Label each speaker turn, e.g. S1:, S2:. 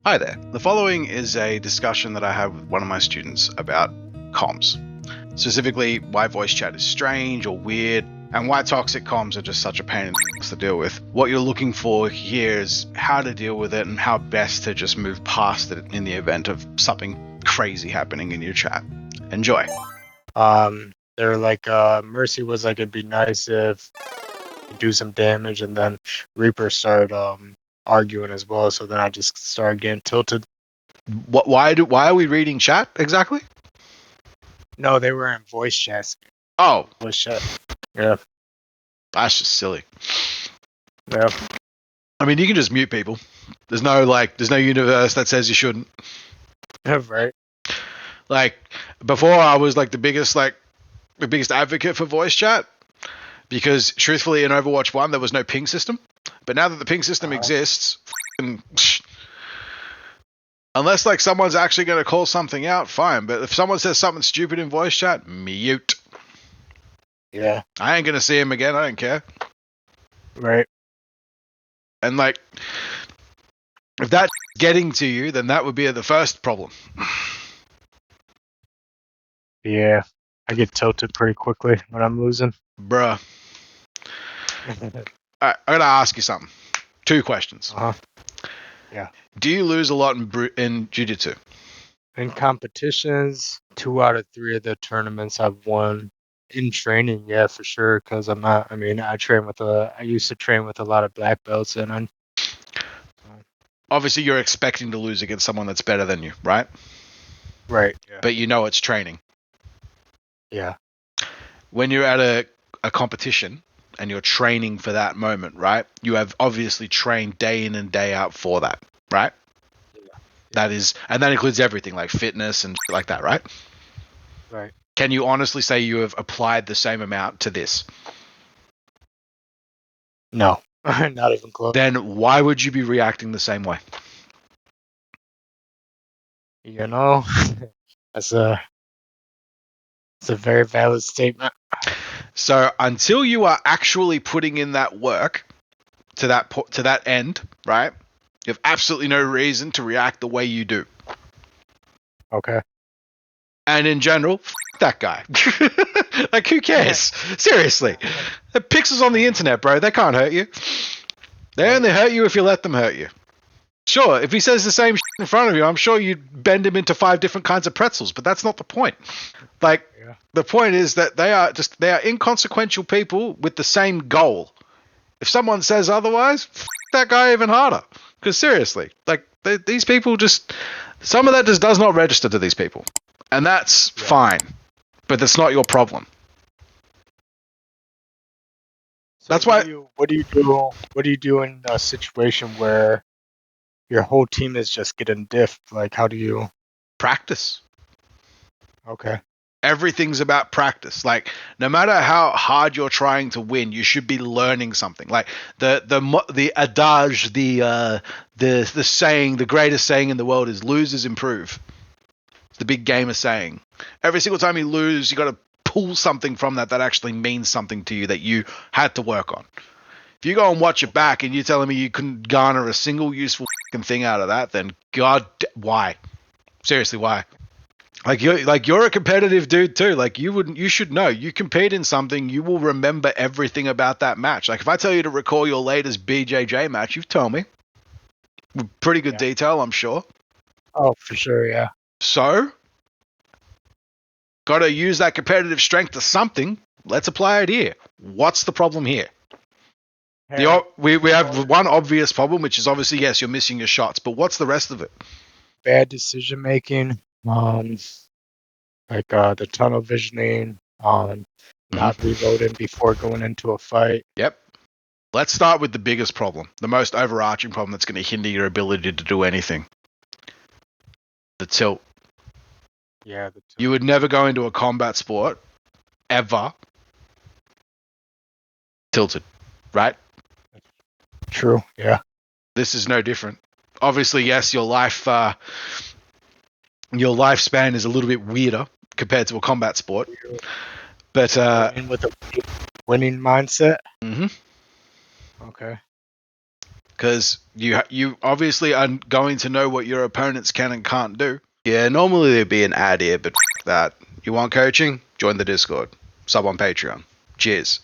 S1: Hi there. The following is a discussion that I had with one of my students about comms. Specifically, why voice chat is strange or weird, and why toxic comms are just such a pain in the ass to deal with. What you're looking for here is how to deal with it and how best to just move past it in the event of something crazy happening in your chat. Enjoy.
S2: They're like, Mercy was like, it'd be nice if you do some damage, and then Reaper started arguing as well. So then I just started getting tilted.
S1: Why are we reading chat exactly?
S2: No, they were in voice chats.
S1: Oh,
S2: Voice chat. Yeah.
S1: that's just silly.
S2: Yeah.
S1: I mean, you can just mute people. There's no universe that says you shouldn't.
S2: Right.
S1: Like, before I was like the biggest advocate for voice chat, because truthfully in Overwatch 1 there was no ping system. But now that the ping system exists, unless like someone's actually going to call something out, fine. But if someone says something stupid in voice chat, mute.
S2: Yeah.
S1: I ain't going to see him again. I don't care.
S2: Right.
S1: And like, if that's getting to you, then that would be the first problem.
S2: Yeah. I get tilted pretty quickly when I'm losing.
S1: Bruh. I gotta ask you something. 2 questions.
S2: Yeah.
S1: Do you lose a lot in jiu-jitsu?
S2: In competitions, 2 out of 3 of the tournaments I've won. In training, yeah, for sure. Because I used to train with a lot of black belts, and
S1: Obviously, you're expecting to lose against someone that's better than you, right?
S2: right. Yeah.
S1: But you know it's training.
S2: Yeah.
S1: When you're at a competition and you're training for that moment, right? You have obviously trained day in and day out for that, right?
S2: Yeah.
S1: That is, and that includes everything like fitness and shit like that, right?
S2: Right.
S1: Can you honestly say you have applied the same amount to this?
S2: No, not even close.
S1: Then why would you be reacting the same way?
S2: You know, that's a very valid statement.
S1: So until you are actually putting in that work to that end, right? You have absolutely no reason to react the way you do.
S2: Okay.
S1: And in general, that guy. Like, who cares? Seriously. The pixels on the internet, bro. They can't hurt you. They only hurt you if you let them hurt you. Sure, if he says the same shit in front of you, I'm sure you'd bend him into 5 different kinds of pretzels, but that's not the point. Like, the point is that they are inconsequential people with the same goal. If someone says otherwise, that guy even harder. Because seriously, like, these people just, some of that just does not register to these people. And that's fine. But that's not your problem.
S2: So
S1: That's why.
S2: What do you do? What do you do in a situation where your whole team is just getting diffed? Like, how do you
S1: Practice.
S2: Okay.
S1: Everything's about practice. Like, no matter how hard you're trying to win, you should be learning something. Like the adage, the saying, the greatest saying in the world is "losers improve." It's the big gamer saying. Every single time you lose, you got to pull something from that actually means something to you that you had to work on. If you go and watch it back and you're telling me you couldn't garner a single useful thing out of that, then why? Seriously, why? You're a competitive dude too. Like, you should know. You compete in something, you will remember everything about that match. Like, if I tell you to recall your latest BJJ match, you've told me. With pretty good detail, I'm sure.
S2: Oh, for sure, yeah.
S1: So, got to use that competitive strength to something. Let's apply it here. What's the problem here? We have one obvious problem, which is obviously, yes, you're missing your shots, but what's the rest of it?
S2: Bad decision making, like the tunnel visioning, not reloading before going into a fight.
S1: Yep. Let's start with the biggest problem, the most overarching problem that's going to hinder your ability to do anything. The tilt.
S2: Yeah, the tilt.
S1: You would never go into a combat sport, ever, tilted, right?
S2: True, yeah.
S1: This is no different. Obviously, yes, your lifespan is a little bit weirder compared to a combat sport, but
S2: with a winning mindset.
S1: Mm-hmm.
S2: Okay.
S1: because you obviously are going to know what your opponents can and can't do. Yeah, normally there'd be an ad here, but that. You want coaching? Join the Discord. Sub on Patreon. Cheers.